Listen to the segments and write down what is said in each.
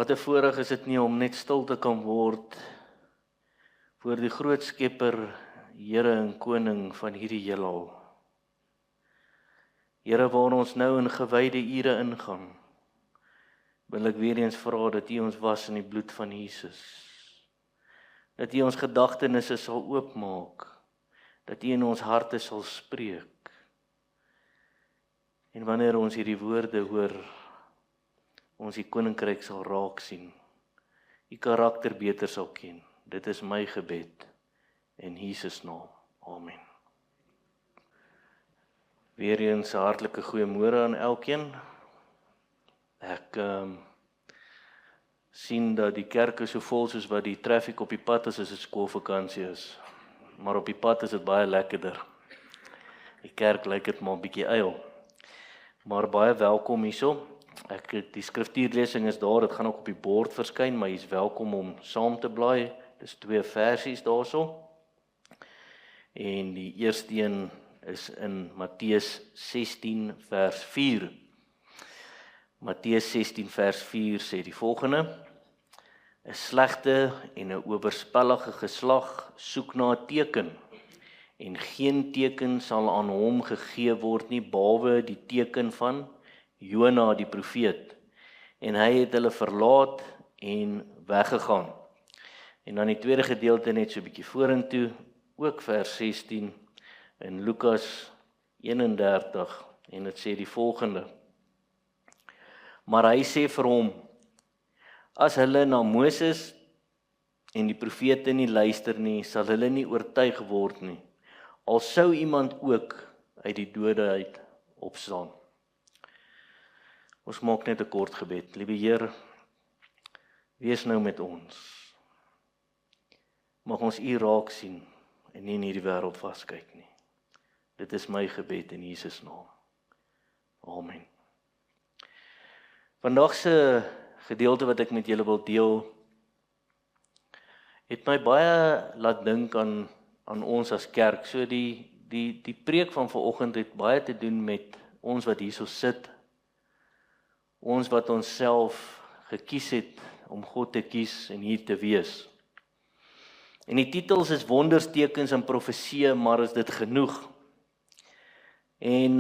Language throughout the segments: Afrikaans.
Wat 'n voorreg is dit nie om net stil te kan word voor die groot Skepper, Here en Koning van hierdie heelal. Here, waar ons nou in gewyde ure ingaan, wil ek weer eens vra dat U ons was in die bloed van Jesus. Dat U ons gedagtenisse sal oopmaak, dat U in ons harte sal spreek. En wanneer ons hierdie woorde hoor, ons die koninkryk sal raak sien, U karakter beter sal ken. Dit is my gebed in Jesus naam. Amen. Weer eens 'n hartlike goeiemôre aan elkeen. Ek sien dat die kerk is so vol soos wat die traffic op die pad is as dit skoolvakansie is. Maar op die pad is dit baie lekkerder. Die kerk lyk dit maar 'n bietjie eil. Maar baie welkom hierso. Die skriftuurlesing is daar, dit gaan ook op die bord verskyn, maar jy is welkom om saam te blaai. Dis 2 versies daarso. En die eerste een is in Matteus 16 vers 4. Matteus 16 vers 4 sê die volgende: 'n slegte en 'n oorspellige geslag soek na 'n teken, en geen teken sal aan hom gegee word nie, behalwe die teken van Jona die profeet. En hy het hulle verlaat en weggegaan. En dan die tweede gedeelte net so 'n bietjie vorentoe, ook vers 16 in Lukas 31, en dit sê die volgende: maar hy sê vir hom, as hulle na Moses en die profete nie luister nie, sal hulle nie oortuig word nie, al sou iemand ook uit die dode uit opstaan. Ons maak net 'n kort gebed. Liewe Heer, wees nou met ons. Mag ons U raak sien en nie in hierdie wêreld vaskyk nie. Dit is my gebed in Jesus naam. Amen. Vandag se gedeelte wat ek met julle wil deel, het my baie laat dink aan ons as kerk. So die preek van vanoggend het baie te doen met ons wat hierso sit, ons wat onsself gekies het om God te kies en hier te wees. En die titels is wonders, tekens en profeseë, maar is dit genoeg? En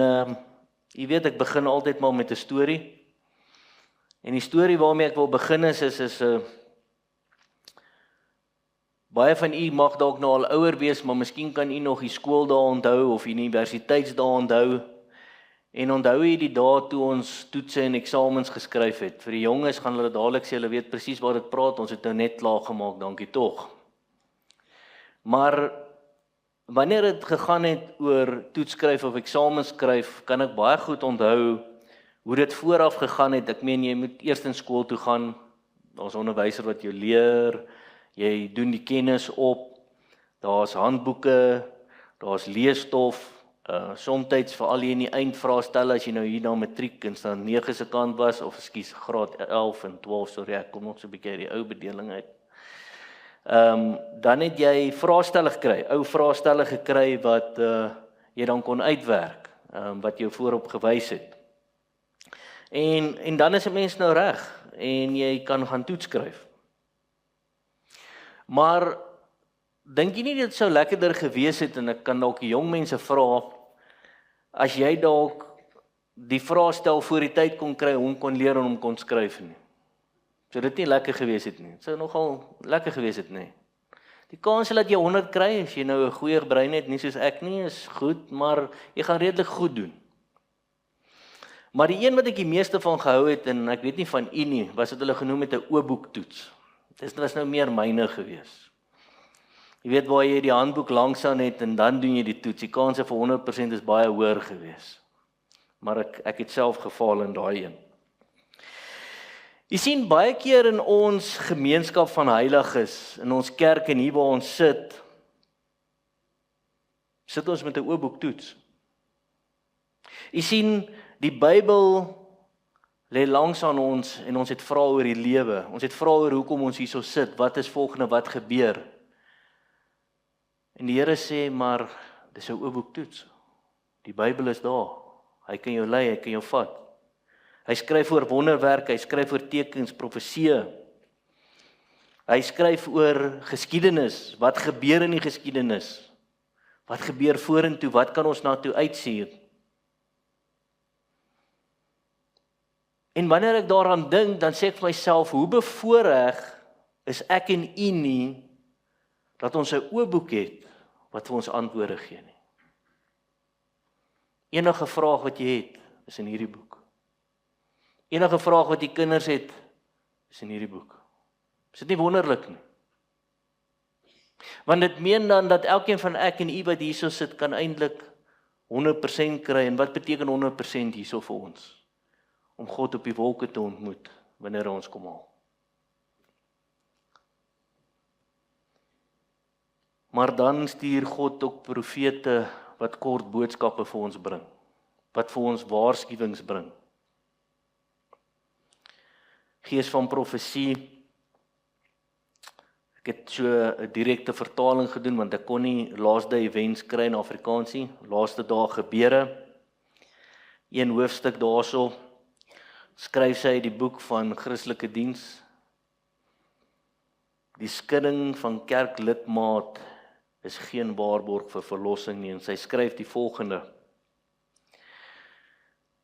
jy weet, ek begin altyd maar met 'n storie. En die storie waarmee ek wil begin is baie van u mag dalk nou al ouer wees, maar miskien kan u nog die skooldae onthou of universiteitsdae onthou. En onthou jy die dae toe ons toetse en eksamens geskryf het? Vir die jonges gaan hulle dadelik sê, hulle weet presies waar dit praat, ons het nou net klaar gemaak, dankie tog. Maar wanneer dit gegaan het oor toetskryf of eksamens skryf, kan ek baie goed onthou hoe dit vooraf gegaan het. Ek meen, jy moet eers in skool toe gaan, daar's 'n onderwyser wat jou leer, jy doen die kennis op, daar's handboeke, daar's leesstof, somtyds veral jy in die eindvraestelle, as jy nou hier na matriek en staan 9 se kant was, of ekskuus, graad 11 en 12, sorry, ek kom nog so 'n bietjie uit die ou bedeling uit. Dan het jy vraestelle gekry, ou vraestelle gekry wat jy dan kon uitwerk, wat jou voorop gewys het. En dan is 'n mens nou reg, en jy kan gaan toetskryf. Maar dink jy nie dit sou lekkerder gewees het, en ek kan dalk die jong mense vra, as jy dalk die vraestel voor die tyd kon kry, hom kon leer en hom kon skryf nie? Sou dit nie lekker gewees het nie? Sou nogal lekker gewees het nie? Die kans dat jy 100 kry, as jy nou 'n goeie brein het, nie soos ek nie, is goed, maar jy gaan redelik goed doen. Maar die een wat ek die meeste van gehou het, en ek weet nie van u nie, was dit hulle genoem het 'n O-boektoets. Dit was nou meer myne gewees. Jy weet waar jy die handboek langs aan het en dan doen jy die toets. Die kans vir 100% is baie hoër gewees. Maar ek het self gefaal in daai een. Jy sien, baie keer in ons gemeenskap van heiliges, in ons kerk en hier waar ons sit ons met 'n O-boektoets. Jy sien, die Bybel lê langs aan ons en ons het vra oor die lewe. Ons het vra oor hoekom ons hierso sit, wat is volgende, wat gebeur. En die Here sê, maar dis 'n O-boektoets. Die Bybel is daar. Hy kan jou lei, hy kan jou vat. Hy skryf oor wonderwerke, hy skryf oor tekens, profeseë. Hy skryf oor geskiedenis, wat gebeur in die geskiedenis? Wat gebeur vorentoe? Wat kan ons na toe uitsien? En wanneer ek daaraan dink, dan sê ek vir myself, hoe bevoorreg is ek en u nie, dat ons 'n oopboek het, wat vir ons antwoorde gee nie. Enige vraag wat jy het, is in hierdie boek. Enige vraag wat die kinders het, is in hierdie boek. Is dit nie wonderlik nie? Want dit meen dan dat elkeen van ek en u wat hierso sit, kan eintlik 100% kry. En wat beteken 100% hierso vir ons? Om God op die wolke te ontmoet, wanneer hy ons kom haal. Maar dan stuur God ook profete wat kort boodskappe vir ons bring, wat vir ons waarskuwings bring. Gees van profesie. Ek het so 'n direkte vertaling gedoen, want ek kon nie laaste events kry in Afrikaans nie, laaste dae gebeure. Een hoofstuk daarso, skryf sy die boek van Christelike Diens. Die skudding van kerklidmaat is geen waarborg vir verlossing nie, en sy skryf die volgende.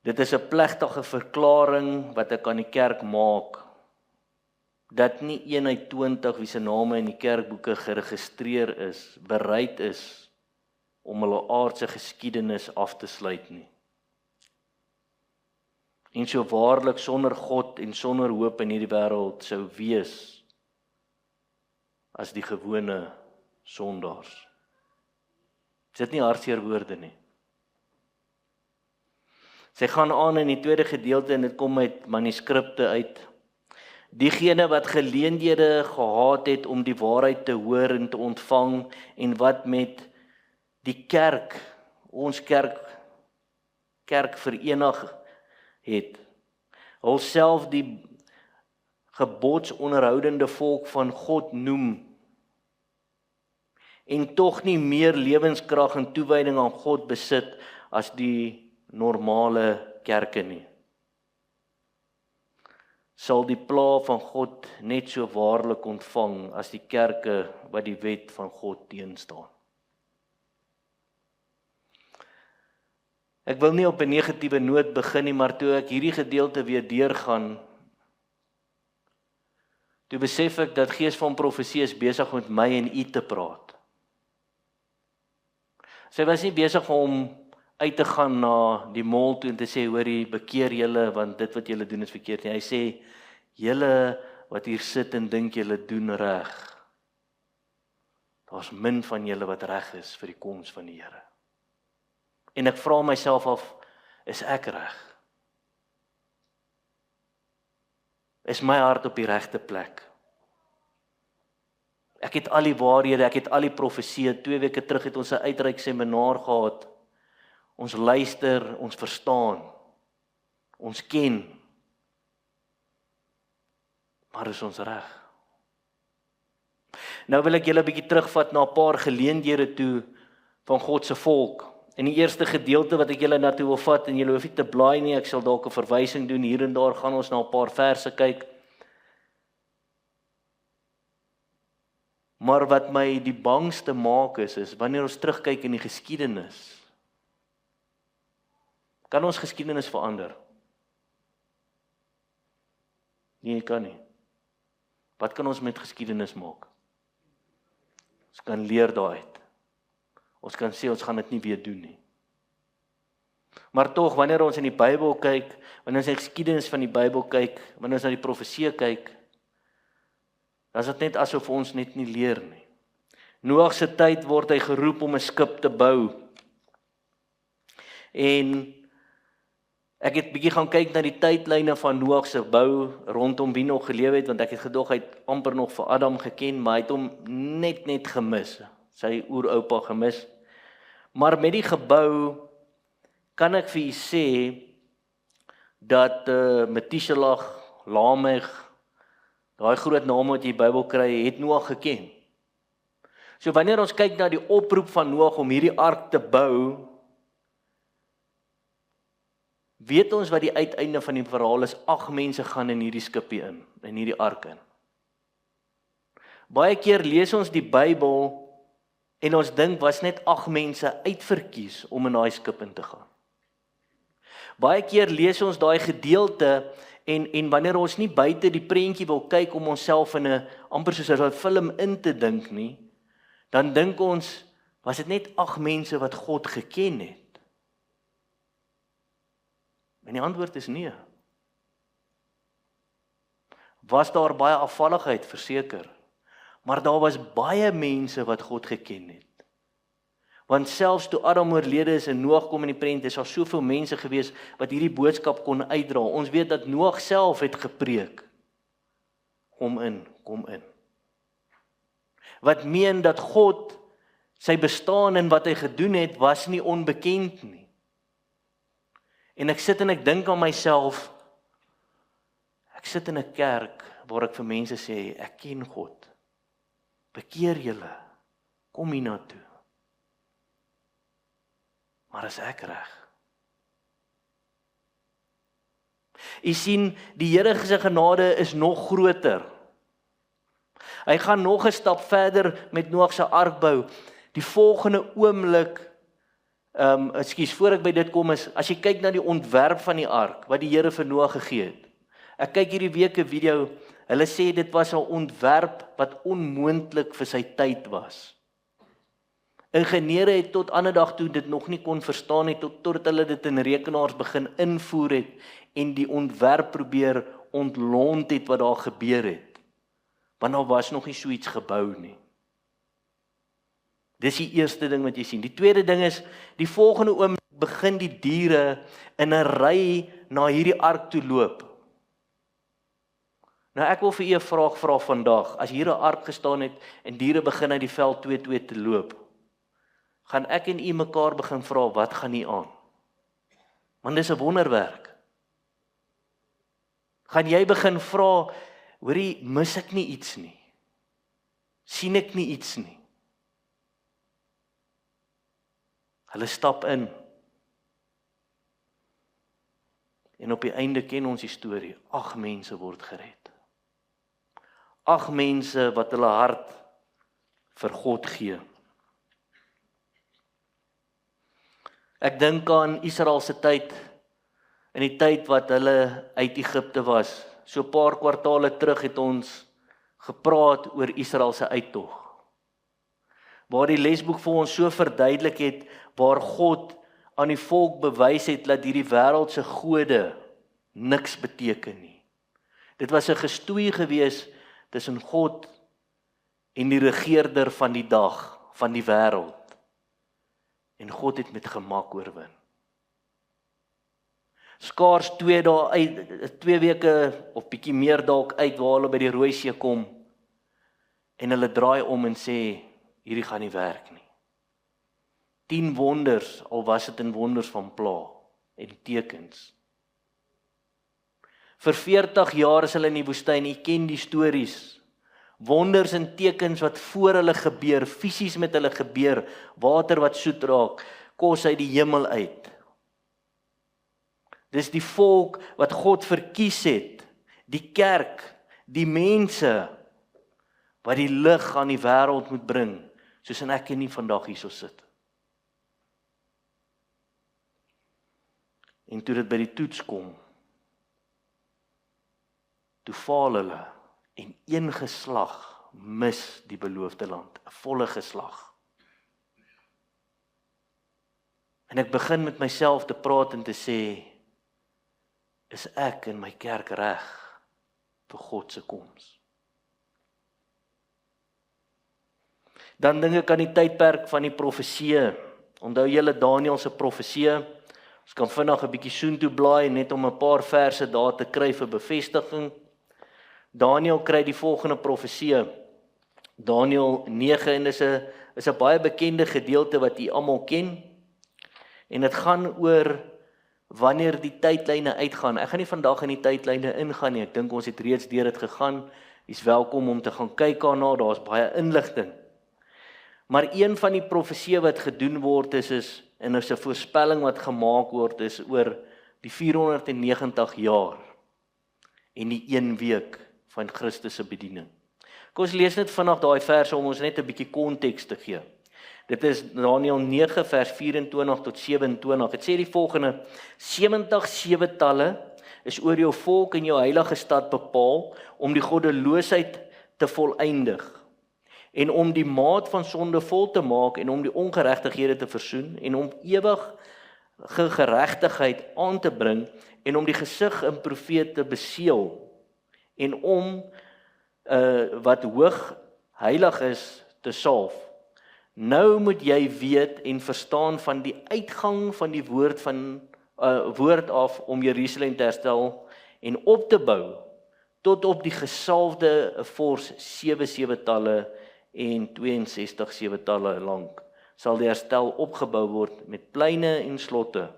Dit is 'n plegtige verklaring wat ek aan die kerk maak, dat nie 1 uit 20 wie se name in die kerkboeke geregistreer is, bereid is om hulle aardse geskiedenis af te sluit nie. En so waarlik sonder God en sonder hoop in hierdie wêreld sou wees as die gewone sondaars. Is dit nie hartseer woorde nie? Sy gaan aan in die tweede gedeelte en dit kom uit manuskripte uit. Diegene wat geleenthede gehad het om die waarheid te hoor en te ontvang en wat met die kerk, ons kerk verenig het, hulself die gebodsonderhoudende volk van God noem en tog nie meer lewenskrag en toewyding aan God besit as die normale kerke nie, sal die pla van God net so waarlik ontvang as die kerke wat die wet van God teenstaan. Ek wil nie op 'n negatiewe noot begin nie, maar toe ek hierdie gedeelte weer deurgaan, toe besef ek dat Gees van profesie is besig met my en u te praat. Sy was nie besig om uit te gaan na die mall toe en te sê, hoorie, bekeer julle, want dit wat julle doen is verkeerd nie. Hy sê, julle wat hier sit en dink julle doen reg, daar's min van julle wat reg is vir die koms van die Here. En ek vra myself af, is ek reg? Is my hart op die regte plek? Ek het al die waarhede, ek het al die profeseë. 2 weke terug het ons 'n uitreik seminaar gehad. Ons luister, ons verstaan, ons ken, maar is ons reg? Nou wil ek julle 'n bietjie terugvat na 'n paar geleenthede toe van God se volk. In die eerste gedeelte wat ek julle na toe wil vat, en julle hoef nie te blaai nie, ek sal dalk 'n verwysing doen, hier en daar gaan ons na 'n paar verse kyk. Maar wat my die bangste maak is wanneer ons terugkyk in die geskiedenis, kan ons geskiedenis verander? Nee, kan nie. Wat kan ons met geskiedenis maak? Ons kan leer daaruit. Ons kan sê, ons gaan dit nie weer doen nie. Maar tog, wanneer ons in die Bybel kyk, wanneer ons in die geskiedenis van die Bybel kyk, wanneer ons na die profeseë kyk, dan is dit net asof ons net nie leer nie. Noag se tyd word hy geroep om 'n skip te bou. En ek het bietjie gaan kyk na die tydlyne van Noag se bou, rondom wie nog geleef het, want ek het gedog hy het amper nog vir Adam geken, maar hy het hom net gemis, sy oeroupa gemis. Maar met die gebou, kan ek vir u sê, dat Methuselah, Lamech, daai groot name wat jy in die Bybel kry, het Noag geken. So wanneer ons kyk na die oproep van Noag om hierdie ark te bou, Weet ons wat die uiteinde van die verhaal is? 8 mense gaan in hierdie skipie in hierdie ark in. Baie keer lees ons die Bybel en ons dink was net 8 mense uitverkies om in daai skip in te gaan. Baie keer lees ons daai gedeelte en wanneer ons nie buite die prentjie wil kyk om onsself in 'n amper soos 'n film in te dink nie, dan dink ons, was dit net 8 mense wat God geken het? En die antwoord is nee. Was daar baie afvalligheid, verseker, maar daar was baie mense wat God geken het. Want selfs toe Adam oorlede is en Noag kom in die prent, is daar soveel mense gewees wat hierdie boodskap kon uitdra. Ons weet dat Noag self het gepreek. Kom in, kom in. Wat meen dat God sy bestaan en wat hy gedoen het, was nie onbekend nie. En ek sit en ek dink aan myself, ek sit in 'n kerk waar ek vir mense sê, ek ken God. Bekeer julle, kom hiernatoe. Maar is ek reg? U sien, die Here se genade is nog groter. Hy gaan nog 'n stap verder met Noag se ark bou. Die volgende oomblik, voor ek by dit kom is, as jy kyk na die ontwerp van die ark, wat die Here vir Noag gegee het. Ek kyk hierdie week 'n video, hulle sê dit was 'n ontwerp wat onmoontlik vir sy tyd was. Ingenieure het tot ander dag toe dit nog nie kon verstaan het, totdat hulle dit in rekenaars begin invoer het, en die ontwerp probeer ontlont het wat daar gebeur het. Want daar was nog nie so iets gebou nie. Dis die eerste ding wat jy sien. Die tweede ding is, die volgende oomblik begin die diere in 'n ry na hierdie ark toe loop. Nou ek wil vir u 'n vraag vra vandag. As hier 'n ark gestaan het en diere begin uit die veld 2-2 te loop, gaan ek en u mekaar begin vra, wat gaan nie aan? Want dis 'n wonderwerk. Gaan jy begin vra, hoorie, mis ek nie iets nie? Sien ek nie iets nie? Hulle stap in. En op die einde ken ons die storie. 8 mense word gered. 8 mense wat hulle hart vir God gee. Ek dink aan Israel se tyd, in die tyd wat hulle uit Egipte was. So 'n paar kwartale terug het ons gepraat oor Israel se uittog. Waar die lesboek vir ons so verduidelik het, waar God aan die volk bewys het dat hierdie wêreldse gode niks beteken nie. Dit was 'n gestoei gewees tussen God en die regerder van die dag, van die wêreld. En God het met gemak oorwin. Skaars 2 weke of bietjie meer dalk uit waar hulle by die Rooi See kom, en hulle draai om en sê, hierdie gaan nie werk nie. 10 wonders, al was dit in wonders van pla en tekens. Vir 40 jaar is hulle in die woestyn, jy ken die stories. Wonders en tekens wat voor hulle gebeur, fisies met hulle gebeur, water wat soet raak, kos uit die hemel uit. Dis die volk wat God verkies het, die kerk, die mense, wat die lig aan die wêreld moet bring, soos en ek nie vandag hierso sit. En toe dit by die toets kom, toe faal hulle, en een geslag mis die beloofde land, 'n volle geslag. En ek begin met myself te praat en te sê, is ek in my kerk reg vir God se koms? Dan dink ek aan die tydperk van die profeseë. Onthou julle Daniël se profeseë? Ons kan vinnig 'n bietjie soontoe blaai net om 'n paar verse daar te kry vir bevestiging. Daniël kry die volgende profeseë. Daniël 9, en is 'n baie bekende gedeelte wat u almal ken. En dit gaan oor wanneer die tydlyne uitgaan. Ek gaan nie vandag in die tydlyne ingaan nie. Ek dink ons het reeds deur dit gegaan. Jy's welkom om te gaan kyk daarna, daar's baie inligting. Maar een van die profeseë wat gedoen word is en is 'n voorspelling wat gemaak word is oor die 490 jaar en die 1 week van Christus se bediening. Kom ons lees net vandag daai verse om ons net 'n bietjie konteks te gee. Dit is Daniël 9 vers 24 tot 27. Dit sê die volgende: 70 7-talle is oor jou volk en jou heilige stad bepaal om die goddeloosheid te volëindig en om die maat van sonde vol te maak en om die ongeregtighede te versoen en om ewige geregtigheid aan te bring en om die gesig in profeet te beseël en om wat hoog heilig is te salf. Nou moet jy weet en verstaan van die uitgang van die woord af om Jerusalem te herstel en op te bou tot op die gesalfde vors 7 7-talle en 62 7-talle lank sal die herstel opgebou word met pleine en slotte,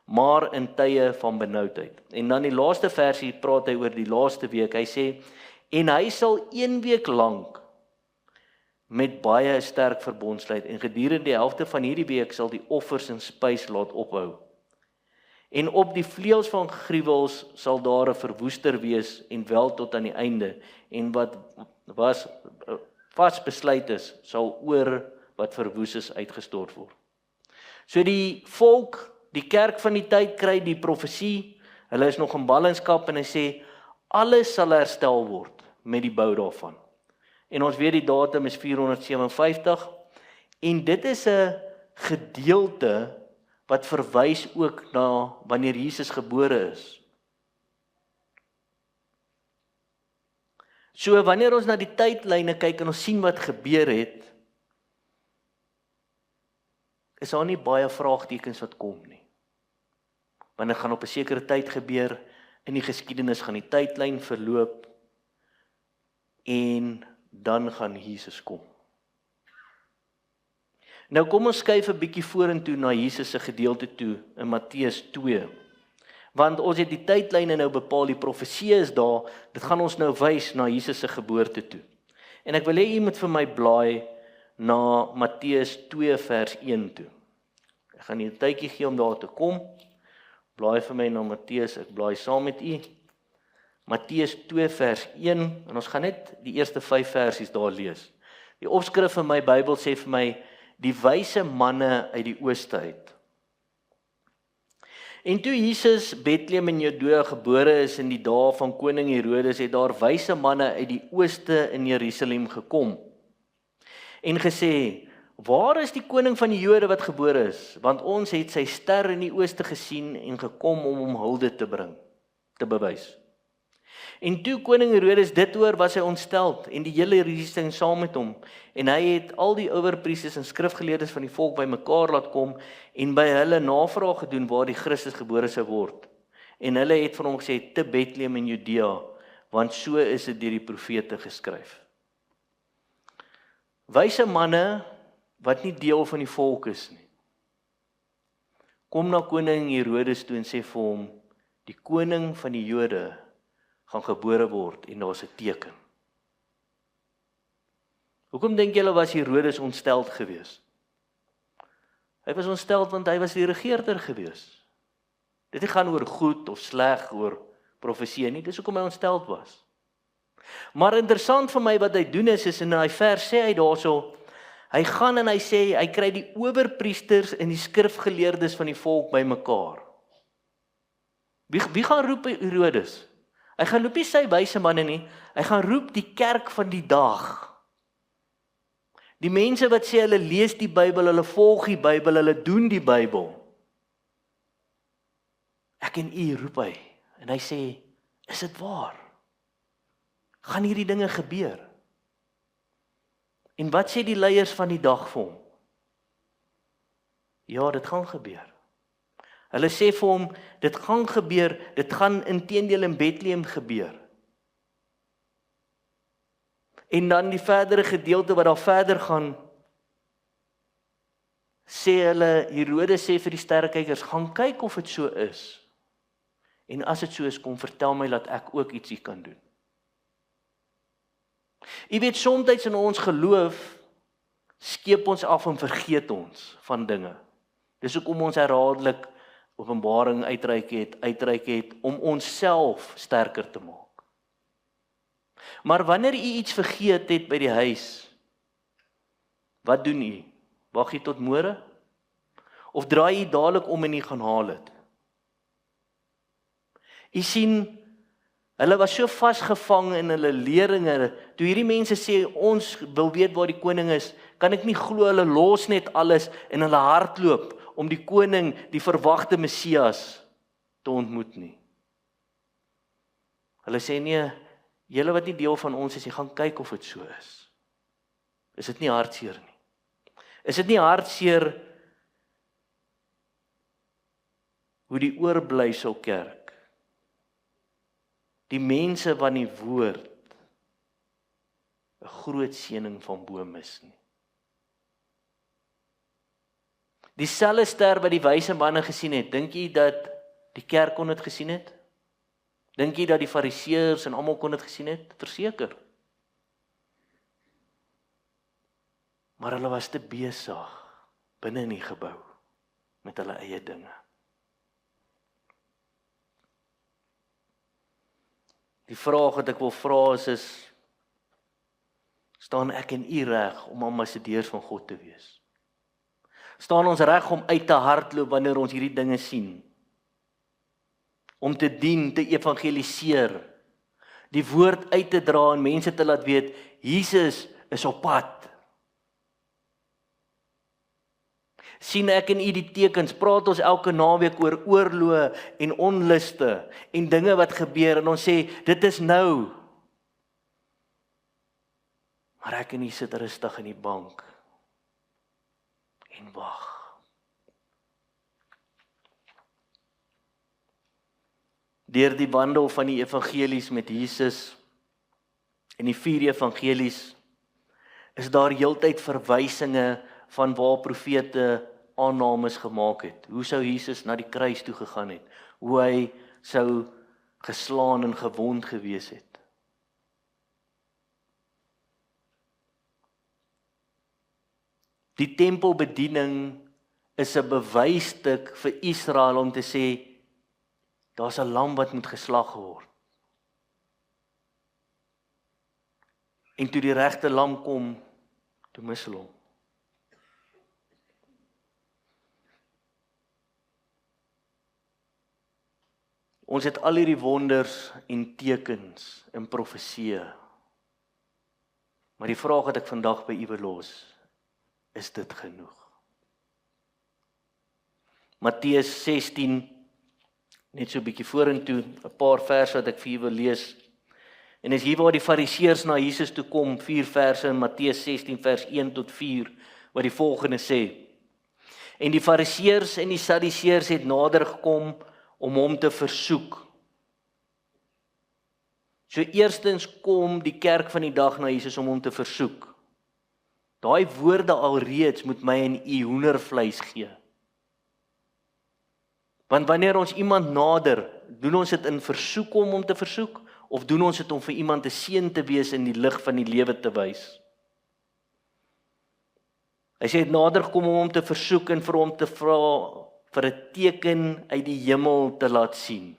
maar in tye van benoudheid. En dan die laaste versie praat hy oor die laaste week. Hy sê, en hy sal 1 week lank met baie sterk verbond sluit en gedurende die helfte van hierdie week sal die offers en spys laat ophou. En op die vleuels van gruwels sal daar 'n verwoester wees en wel tot aan die einde. En wat was vasbesluit is, sal oor wat verwoes is uitgestort word. So die volk, die kerk van die tyd kry die profesie, hulle is nog in ballingskap en hy sê, alles sal herstel word met die bou daarvan. En ons weet die datum is 457 en dit is 'n gedeelte wat verwys ook na wanneer Jesus gebore is. So wanneer ons na die tydlyne kyk en ons sien wat gebeur het, is daar nie baie vraagtekens wat kom nie. Want dit gaan op 'n sekere tyd gebeur, in die geskiedenis gaan die tydlyn verloop en dan gaan Jesus kom. Nou kom ons skuif 'n bietjie vorentoe na Jesus se gedeelte toe in Matteus 2. Want ons het die tydlyne nou bepaal, die profesie is daar, dit gaan ons nou wys na Jesus se geboorte toe. En ek wil hê jy moet vir my blaai na Matteus 2 vers 1 toe. Ek gaan nie 'n tydjie gee om daar te kom. Blaai vir my na Matteus, ek blaai saam met u. Matteus 2 vers 1, en ons gaan net die eerste 5 versies daar lees. Die opskrif in my Bybel sê vir my, die wyse manne uit die ooste uit. En toe Jesus Bethlehem in Judea gebore is in die dae van koning Herodes, het daar wyse manne uit die ooste in Jerusalem gekom. En gesê, waar is die koning van die Jode wat gebore is? Want ons het sy ster in die ooste gesien en gekom om hom hulde te bring, te bewys. En toe koning Herodes dit hoor, was hy ontsteld en die hele Jerusalem saam met hom. En hy het al die owerpriesters en skrifgeleerdes van die volk bymekaar laat kom en by hulle navraag gedoen waar die Christus gebore sou word. En hulle het vir hom gesê, te Bethlehem in Judea, want so is dit deur die profete geskryf. Wyse manne wat nie deel van die volk is nie, kom na koning Herodes toe en sê vir hom, die koning van die Jode gaan gebore word en daar's 'n teken. Hoekom dink julle was Herodes ontsteld geweest? Hy was ontsteld want hy was die regerder geweest. Dit het gaan oor goed of sleg, oor profesie nie, dis hoekom hy ontsteld was. Maar interessant vir my wat hy doen is in daai vers sê hy daarso, hy gaan en hy sê, hy kry die owerpriesters en die skrifgeleerdes van die volk bymekaar. Wie gaan roep Herodes? Hy gaan roep nie sy wyse manne nie, hy gaan roep die kerk van die dag. Die mense wat sê hulle lees die Bybel, hulle volg die Bybel, hulle doen die Bybel. Ek en u roep hy, en hy sê, is dit waar? Gaan hierdie dinge gebeur? En wat sê die leiers van die dag vir hom? Ja, dit gaan gebeur. Hulle sê vir hom, dit gaan gebeur, dit gaan inteendeel in Bethlehem gebeur. En dan die verdere gedeelte wat daar verder gaan, sê hulle, Herodes sê vir die sterrekykers, gaan kyk of dit so is. En as dit so is, kom vertel my, laat ek ook ietsie kan doen. Jy weet, soms in ons geloof, skeep ons af en vergeet ons van dinge. Dis hoekom ons herhaaldelik Openbaring uitreik het om onsself sterker te maak. Maar wanneer u iets vergeet het by die huis, wat doen u? Wag u tot môre? Of draai u dadelik om en u gaan haal dit? U sien, hulle was so vasgevang in hulle leringe, toe hierdie mense sê, ons wil weet waar die koning is, kan ek nie glo hulle los net alles en hulle hardloop om die koning, die verwagte Messias, te ontmoet nie. Hulle sê nee, julle wat nie deel van ons is, jy gaan kyk of dit so is. Is dit nie hartseer nie? Is dit nie hartseer hoe die oorblyfsel kerk, die mense van die woord, 'n groot seëning van bo mis nie? Dieselfde ster wat die wyse manne gesien het, dink jy dat die kerk kon dit gesien het? Dink jy dat die fariseërs en almal kon dit gesien het? Verseker. Maar hulle was te besig binne in die gebou met hulle eie dinge. Die vraag wat ek wil vra is, staan ek en u reg om ambassadeurs van God te wees? Staan ons reg om uit te hardloop wanneer ons hierdie dinge sien? Om te dien, te evangeliseer, die woord uit te dra en mense te laat weet, Jesus is op pad. Sien ek en u die tekens, praat ons elke naweek oor oorloë en onluste en dinge wat gebeur en ons sê, dit is nou. Maar ek en u sit rustig in die bank en wag. Deur die wandel van die evangelies met Jesus en die 4 evangelies is daar heeltyd verwysinge van waar profete aannames gemaak het. Hoe sou Jesus na die kruis toe gegaan het? Hoe hy sou geslaan en gewond gewees het. Die tempelbediening is 'n bewysstuk vir Israel om te sê, daar's 'n lam wat moet geslag word. En toe die regte lam kom, toe mis hulle hom. Ons het al hierdie wonders en tekens en profeseë. Maar die vraag wat ek vandag by u wil los, is dit genoeg? Matteus 16, net so 'n bietjie vorentoe, 'n paar verse wat ek vir u wil lees. En is hier waar die fariseërs na Jesus toe kom, 4 verse in Matteus 16 vers 1 tot 4, wat die volgende sê. En die fariseërs en die sadduseërs het nader gekom om hom te versoek. So eerstens kom die kerk van die dag na Jesus om hom te versoek. Daai woorde alreeds moet my en u hoendervleis gee. Want wanneer ons iemand nader, doen ons dit in versoek om hom te versoek, of doen ons dit om vir iemand 'n seën te wees in die lig van die lewe te wys? Hy sê het nader gekom om hom te versoek en vir hom te vra vir 'n teken uit die hemel te laat sien.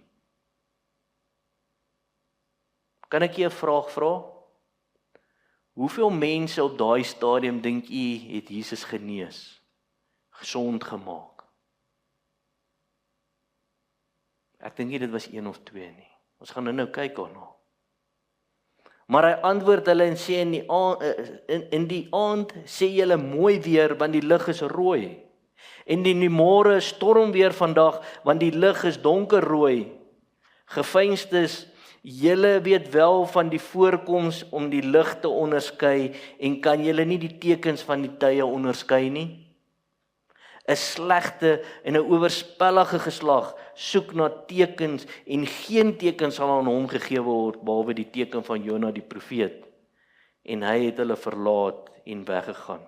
Kan ek jy 'n vraag vra? Hoeveel mense op daai stadium dink u het Jesus genees, gesond gemaak? Ek dink nie dit was 1 of 2 nie. Ons gaan nou kyk daarna. Maar hy antwoord hulle en sê in die aand sê julle mooi weer want die lig is rooi. En in die môre storm weer vandag want die lig is donkerrooi. Geveinstes, julle weet wel van die voorkoms om die lig te onderskei en kan julle nie die tekens van die tye onderskei nie? 'n Slegte en 'n oorspellige geslag soek na tekens en geen teken sal aan hom gegee word behalwe die teken van Jona die profeet. En hy het hulle verlaat en weggegaan.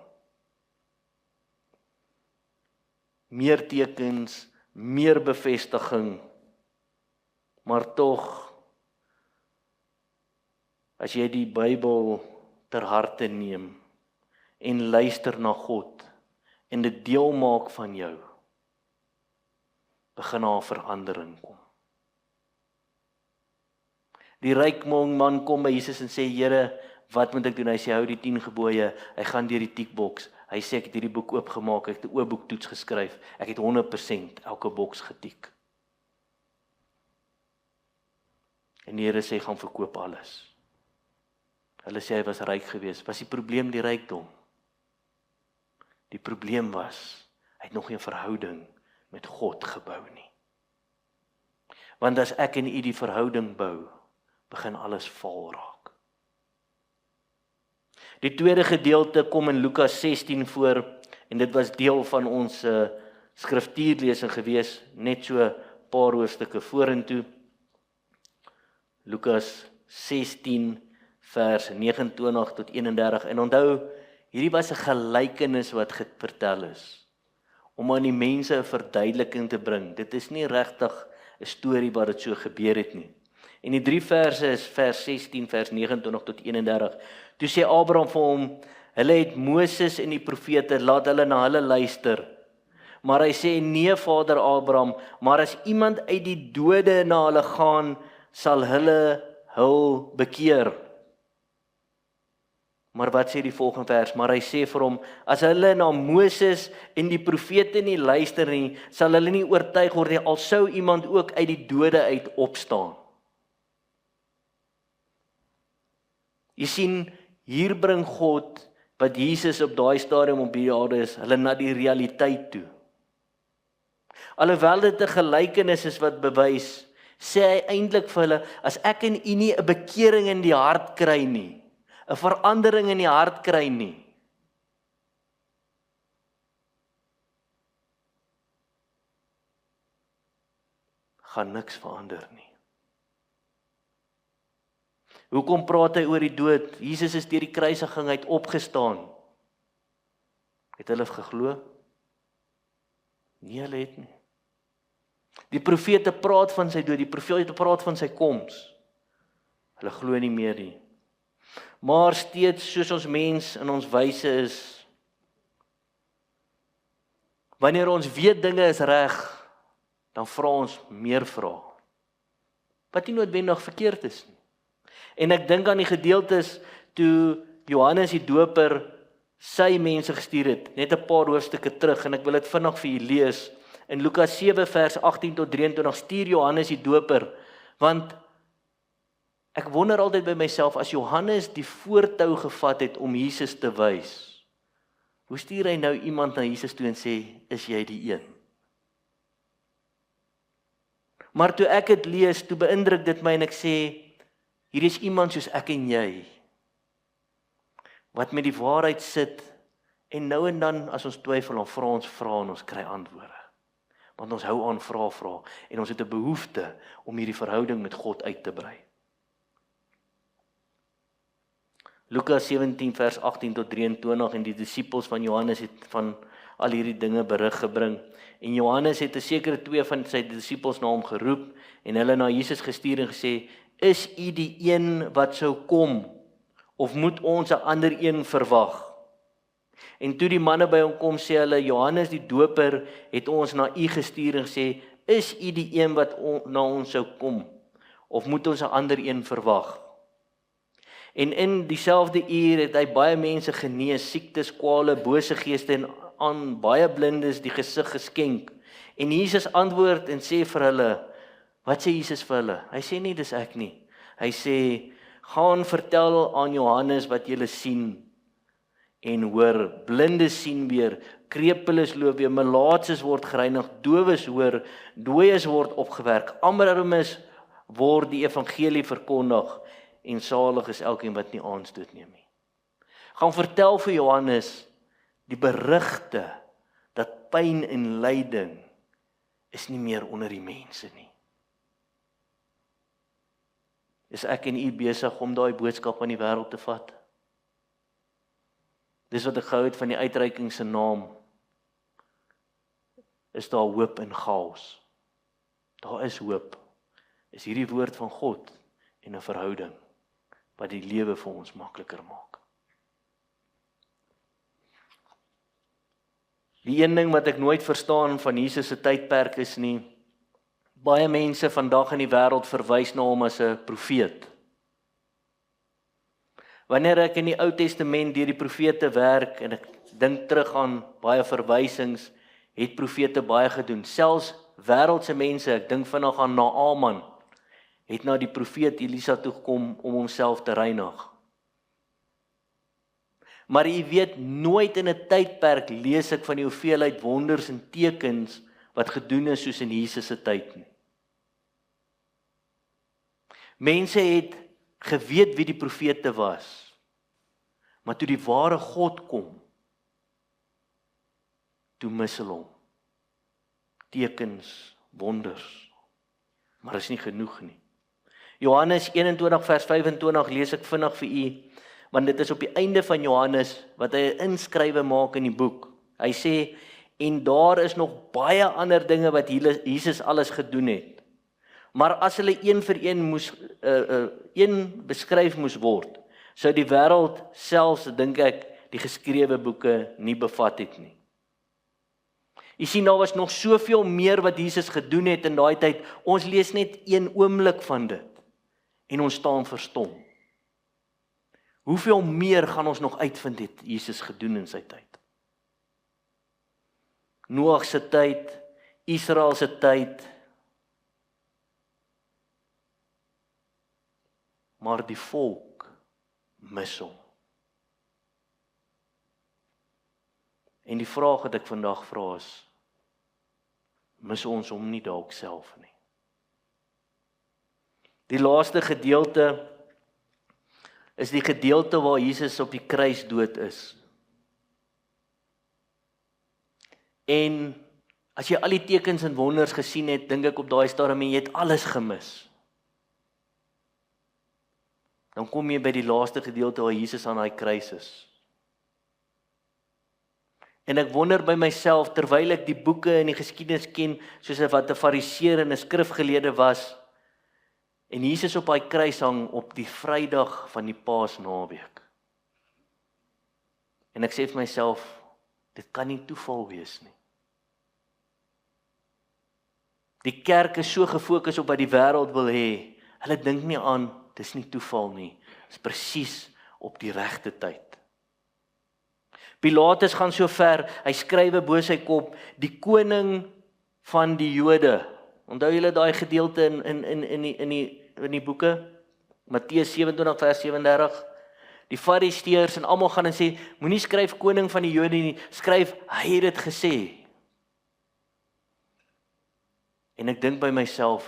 Meer tekens, meer bevestiging, maar tog, as jy die Bybel ter harte neem en luister na God en dit deel maak van jou, begin daar verandering kom. Die ryk man kom by Jesus en sê, Here, wat moet ek doen? Hy sê, hou die 10 gebooie, hy gaan deur die tikboks, hy sê, ek het hierdie boek oopgemaak, ek het 'n oopboektoets geskryf, ek het 100% elke boks getik. En die Here sê, gaan verkoop alles. Hulle sê, hy was ryk geweest. Was die probleem die rykdom? Die probleem was, hy het nog geen verhouding met God gebou nie. Want as ek en u die verhouding bou, begin alles val raak. Die tweede gedeelte kom in Lukas 16 voor, en dit was deel van ons skriftuurlesing gewees, net so 'n paar hoofstukke vorentoe. Lukas 16 vers 29 tot 31, en onthou, hierdie was 'n gelykenis wat vertel is, om aan die mense 'n verduideliking te bring. Dit is nie regtig 'n storie wat dit so gebeur het nie. En die 3 verse is vers 16, vers 29 tot 31. Toe sê Abraham vir hom, hulle het Moses en die profete, laat hulle na hulle luister. Maar hy sê, nee vader Abraham, maar as iemand uit die dode na hulle gaan, sal hulle hul bekeer. Maar wat sê die volgende vers? Maar hy sê vir hom, as hulle na Moses en die profete nie luister nie, sal hulle nie oortuig word nie, al sou iemand ook uit die dode uit opstaan. Jy sien, hier bring God, wat Jesus op daai stadium op die aarde is, hulle na die realiteit toe. Alhoewel dit 'n gelykenis is wat bewys, sê hy eintlik vir hulle, as ek en u nie 'n bekering in die hart kry nie, 'n verandering in die hart kry nie, gaan niks verander nie. Hoekom praat hy oor die dood? Jesus is deur die kruisiging uit opgestaan. Het hulle geglo? Nee, hulle het nie. Die profete praat van sy dood, die profete praat van sy koms. Hulle glo nie meer nie. Maar steeds soos ons mens in ons wyse is, wanneer ons weet dinge is reg, dan vra ons meer vrae. Wat nie noodwendig verkeerd is nie. En ek dink aan die gedeeltes toe Johannes die Doper sy mense gestuur het, net 'n paar hoofstukke terug, en ek wil dit vinnig vir julle lees. In Lukas 7 vers 18 tot 23 stuur Johannes die Doper, want ek wonder altyd by myself, as Johannes die voortou gevat het om Jesus te wys, hoe stuur hy nou iemand na Jesus toe en sê, is jy die een? Maar toe ek dit lees, toe beïndruk dit my en ek sê, hier is iemand soos ek en jy, wat met die waarheid sit, en nou en dan as ons twyfel, dan vra ons vrae en ons kry antwoorde. Want ons hou aan vra, en ons het 'n behoefte om hierdie verhouding met God uit te brei. Lukas 17 vers 18 tot 23, en die disippels van Johannes het van al hierdie dinge berig gebring. En Johannes het 'n sekere 2 van sy disippels na hom geroep, en hulle na Jesus gestuur en gesê, is u die een wat sou kom, of moet ons 'n ander een verwag? En toe die manne by hom kom, sê hulle, Johannes die Doper het ons na u gestuur en gesê, is u die een wat na ons sou kom, of moet ons 'n ander een verwag? En in dieselfde uur het hy baie mense genees, siektes, kwale, bose geeste, en aan baie blindes die gesig geskenk. En Jesus antwoord en sê vir hulle, wat sê Jesus vir hulle? Hy sê nie, dis ek nie. Hy sê, gaan vertel aan Johannes wat julle sien en hoor. Blindes sien weer, krepeles loop weer, melaatses word gereinig, dowes hoor, dooies word opgewerk, armes word die evangelie verkondig, en salig is elkeen wat nie aanstoot neem nie. Gaan vertel vir Johannes die berigte dat pyn en lyding is nie meer onder die mense nie. Is ek en u besig om daai boodskap aan die wêreld te vat? Dis wat ek gehou het van die uitreiking se naam. Is daar hoop in chaos? Daar is hoop. Is hierdie woord van God en 'n verhouding wat die lewe vir ons makliker maak. Die een ding wat ek nooit verstaan van Jesus se tydperk is nie, Baie mense vandag in die wêreld verwys na hom as 'n profeet. Wanneer ek in die Ou Testament deur die profete werk en ek dink terug aan baie verwysings, het profete baie gedoen. Selfs wêreldse mense, ek dink vinnig aan Naaman, het na die profeet Elisa toe gekom om homself te reinig. Maar jy weet, nooit in 'n tydperk lees ek van die hoeveelheid wonders en tekens wat gedoen is soos in Jesus se tyd nie. Mense het geweet wie die profete was, maar toe die ware God kom, toe mis hulle hom. Tekens, wonders, maar is nie genoeg nie. Johannes 21 vers 25 lees ek vinnig vir u, want dit is op die einde van Johannes wat hy 'n inskrywe maak in die boek. Hy sê, en daar is nog baie ander dinge wat Jesus alles gedoen het. Maar as hulle een vir een beskryf moes word, sou die wêreld selfs, dink ek, die geskrewe boeke nie bevat het nie. Jy sien, daar was nog soveel meer wat Jesus gedoen het in daai tyd. Ons lees net een oomblik van dit en ons staan verstom. Hoeveel meer gaan ons nog uitvind het Jesus gedoen in sy tyd? Noag se tyd, Israel se tyd, maar die volk mis hom. En die vraag wat ek vandag vra is, mis ons hom nie dalk self nie? Die laaste gedeelte is die gedeelte waar Jesus op die kruis dood is. En as jy al die tekens en wonders gesien het, dink ek op daai stadium jy het alles gemis. Dan kom jy by die laaste gedeelte waar Jesus aan daai kruis is. En ek wonder by myself, terwyl ek die boeke en die geskiedenis ken, soos wat 'n fariseer en 'n skrifgeleerde was, en Jesus op daai kruis hang op die Vrydag van die Paasnaweek. En ek sê vir myself, dit kan nie toeval wees nie. Die kerk is so gefokus op wat die wêreld wil hê. Hulle dink nie aan, dis nie toeval nie. Dit is presies op die regte tyd. Pilatus gaan so ver, hy skrywe bo sy kop, die koning van die Jode. Onthou julle daai gedeelte in die boeke? Matteus 27 vers 37. Die Fariseërs en almal gaan en sê, moenie skryf koning van die Jode nie, skryf hy het dit gesê. En ek dink by myself,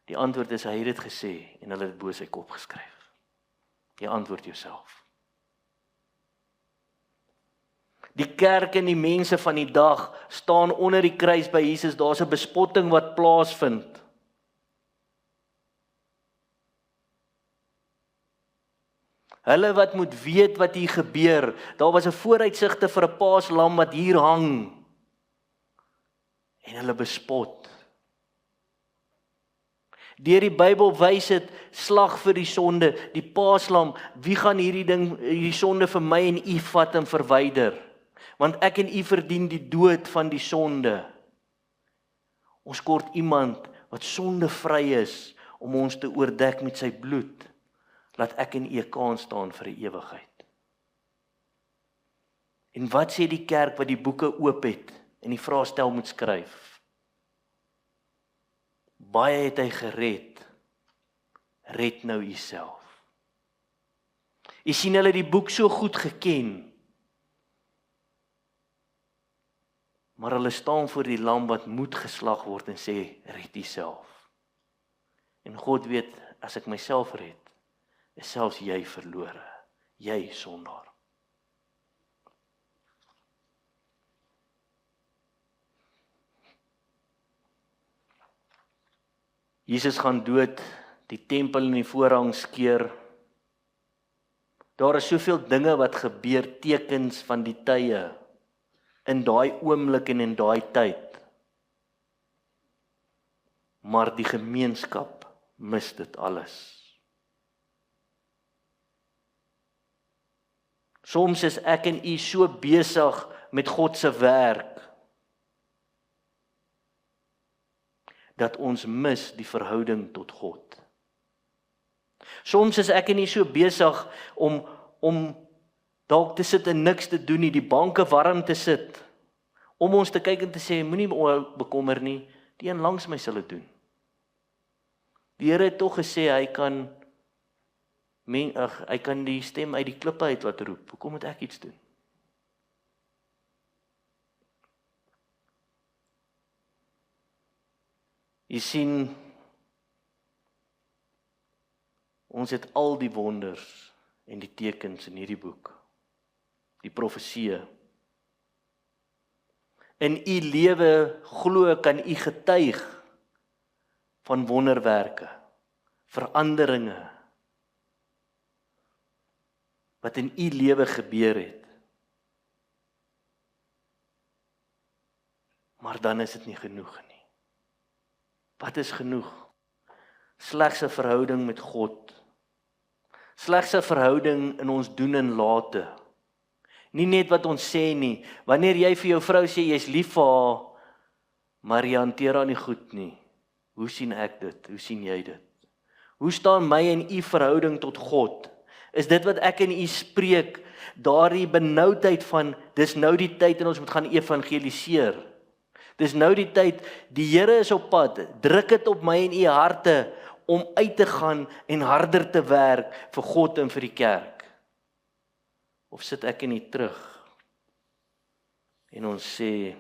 die antwoord is hy het dit gesê en hulle het bo sy kop geskryf. Jy antwoord jouself. Die kerk en die mense van die dag staan onder die kruis by Jesus. Daar's 'n bespotting wat plaasvind. Hulle wat moet weet wat hier gebeur. Daar was 'n vooruitsigte vir 'n paaslam wat hier hang. En hulle bespot. Deur die Bybel wys dit slag vir die sonde, die paaslam, wie gaan hierdie sonde vir my en u vat en verwyder? Want ek en u verdien die dood van die sonde. Ons kort iemand wat sondevry is om ons te oordek met sy bloed. Laat ek en u 'n kans staan vir die ewigheid. En wat sê die kerk wat die boeke oop het en die vraestel moet skryf? Baie het hy gered. Red nou jouself. Jy sien hulle die boek so goed geken. Maar hulle staan voor die lam wat moet geslag word en sê, red jouself. En God weet, as ek myself red, is selfs jy verlore. Jy sondaar. Jesus gaan dood, die tempel en die voorhang skeur. Daar is soveel dinge wat gebeur, tekens van die tye, in daai oomblik en in daai tyd. Maar die gemeenskap mis dit alles. Soms is ek en u so besig met God se werk, dat ons mis die verhouding tot God. Soms is ek nie so besig om dalk te sit en niks te doen nie, die banke warm te sit, om ons te kyk en te sê, moenie bekommer nie, die een langs my sal dit doen. Die Here het tog gesê, hy kan die stem uit die klippe uit wat roep, hoekom moet ek iets doen? Jy sien, ons het al die wonders en die tekens in hierdie boek, die profeseë. In u lewe glo kan u getuig van wonderwerke, veranderinge, wat in u lewe gebeur het. Maar dan is dit nie genoeg nie. Wat is genoeg? Slegs 'n verhouding met God. Slegs 'n verhouding in ons doen en late. Nie net wat ons sê nie. Wanneer jy vir jou vrou sê jy's lief vir haar, maar jy hanteer haar nie goed nie. Hoe sien ek dit? Hoe sien jy dit? Hoe staan my en u verhouding tot God? Is dit wat ek en u spreek, daardie benoudheid van, dis nou die tyd en ons moet gaan evangeliseer. Dis nou die tyd, die Here is op pad, druk dit op my en u harte, om uit te gaan en harder te werk vir God en vir die kerk. Of sit ek nie terug, en ons sê,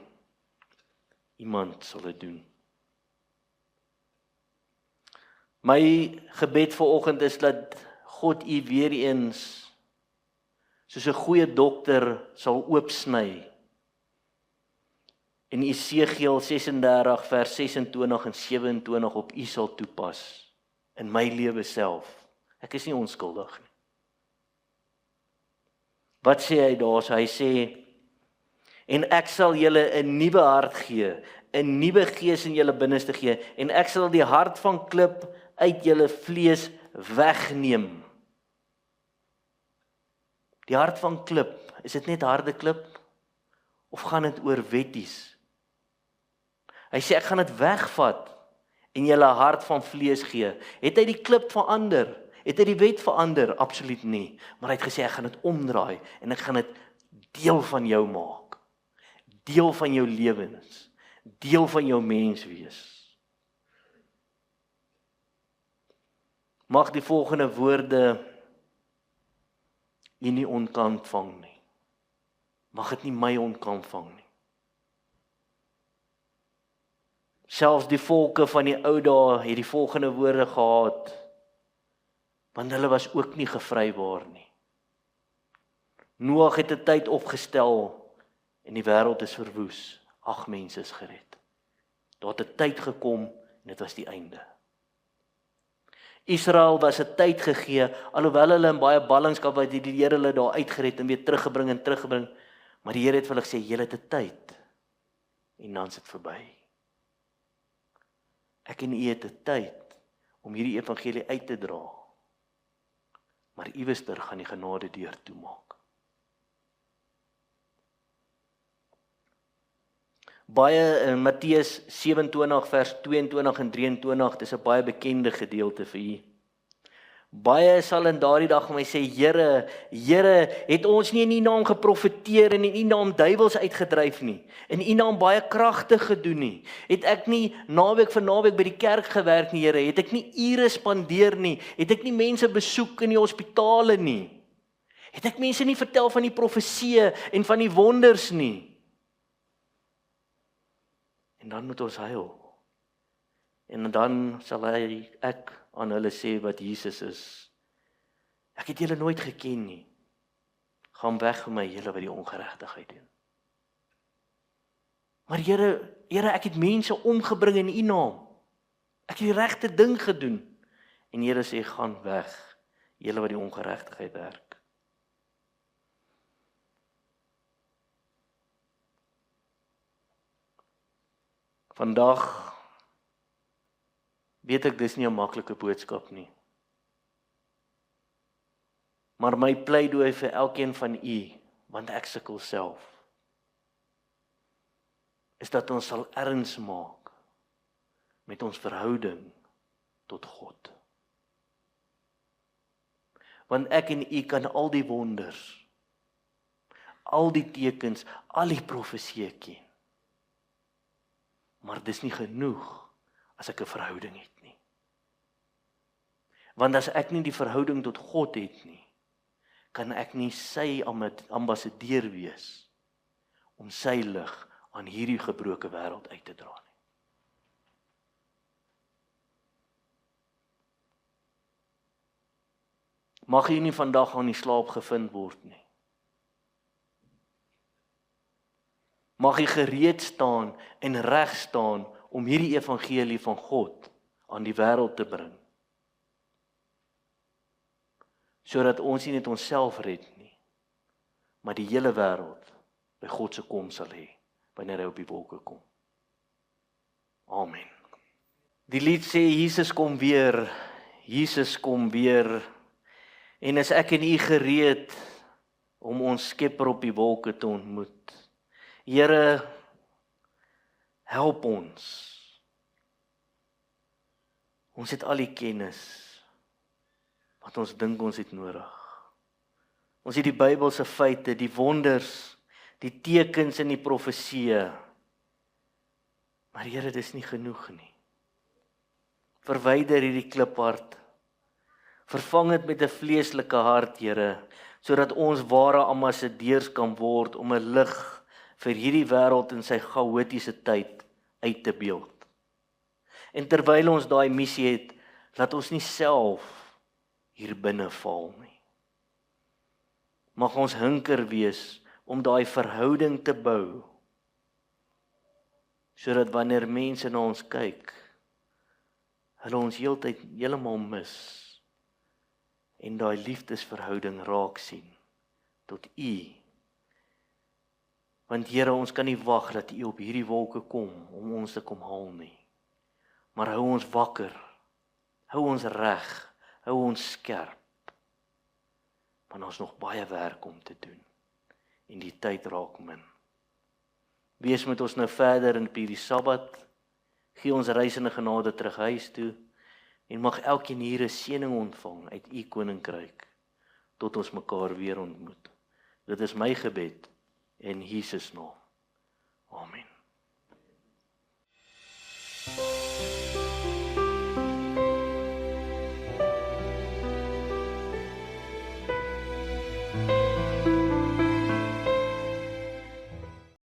iemand sal dit doen. My gebed vanoggend is dat God u weer eens, soos 'n goeie dokter sal oopsny, en Esegiel 36 vers 26 en 27 op u sal toepas, in my lewe self. Ek is nie onskuldig nie. Wat sê hy daar? Hy sê, en ek sal julle 'n nuwe hart gee, 'n nuwe gees in julle binneste gee, en ek sal die hart van klip uit julle vlees wegneem. Die hart van klip, is dit net harde klip? Of gaan dit oor wetties? Hy sê, ek gaan dit wegvat en julle hart van vlees gee. Het hy die klip verander? Het hy die wet verander? Absoluut nie. Maar hy het gesê, ek gaan dit omdraai en ek gaan dit deel van jou maak. Deel van jou lewens. Deel van jou mens wees. Mag die volgende woorde jy nie onkant vang nie. Mag dit nie my onkant vang nie. Selfs die volke van die ou dae het die volgende woorde gehad, want hulle was ook nie gevrybaar nie. Noag het 'n tyd opgestel en die wêreld is verwoes. 8 mense is gered. Daar het 'n tyd gekom en dit was die einde. Israel was 'n tyd gegee, alhoewel hulle in baie ballingskap wat die Here hulle daar uitgered en weer teruggebring, maar die Here het vir hulle gesê, julle het 'n tyd en dan is dit verby. Ek en u het 'n tyd om hierdie evangelie uit te dra, maar iewester gaan die genade deur toemaak. Baie in Matteus 27 vers 22 en 23, dis 'n baie bekende gedeelte vir u. Baie sal in daardie dag vir my sê, Here, het ons nie in u naam geprofeteer en in u naam duiwels uitgedryf nie, in u naam baie kragte gedoen nie, het ek nie naweek vir naweek by die kerk gewerk nie, Here, het ek nie ure spandeer nie, het ek nie mense besoek in die hospitale nie, het ek mense nie vertel van die profeseë en van die wonders nie. En dan moet ons huil. En dan sal ek aan hulle sê wat Jesus is. Ek het julle nooit geken nie. Gaan weg van my, julle wat die ongeregtigheid doen. Maar Here, ek het mense omgebring in u naam. Ek het die regte ding gedoen. En Here sê, gaan weg, julle wat die ongeregtigheid werk. Vandag weet ek dis nie 'n maklike boodskap nie. Maar my pleidooi vir elkeen van u, want ek sukkel self, is dat ons sal erns maak met ons verhouding tot God. Want ek en u kan al die wonders, al die tekens, al die profesieë ken. Maar dis nie genoeg as ek 'n verhouding het nie. Want as ek nie die verhouding tot God het nie, kan ek nie sy ambassadeur wees om sy lig aan hierdie gebroke wêreld uit te dra nie. Mag jy nie vandag aan die slaap gevind word nie. Mag jy gereed staan en reg staan om hierdie evangelie van God aan die wêreld te bring. Sodat ons nie net onsself red nie, maar die hele wêreld by God se kom sal hê, wanneer hy op die wolke kom. Amen. Die lied sê, Jesus kom weer, Jesus kom weer, en is ek en u gereed om ons Skepper op die wolke te ontmoet. Here, help ons. Ons het al die kennis wat ons dink ons het nodig. Ons het die Bybelse feite, die wonders, die tekens en die profesieë. Maar Here, dis nie genoeg nie. Verwyder hierdie kliphart. Vervang dit met 'n vleeslike hart, Here, sodat ons ware ambassadeurs kan word om 'n lig vir hierdie wêreld in sy chaotiese tyd uit te beeld. En terwyl ons daai missie het, laat ons nie self hier binne val nie. Mag ons hinker wees om daai verhouding te bou, sodat wanneer mense na ons kyk, hulle ons heeltyd heeltemal mis en daai liefdesverhouding raak sien tot u. Want Here, ons kan nie wag dat u op hierdie wolke kom om ons te kom haal nie. Maar hou ons wakker, hou ons reg, hou ons skerp. Want ons nog baie werk om te doen. En die tyd raak min. Wees met ons nou verder in hierdie Sabbat. Gee ons reisende genade terug huis toe. En mag elkeen hier 'n seëning ontvang uit u koninkryk. Tot ons mekaar weer ontmoet. Dit is my gebed in Jesus naam. Amen.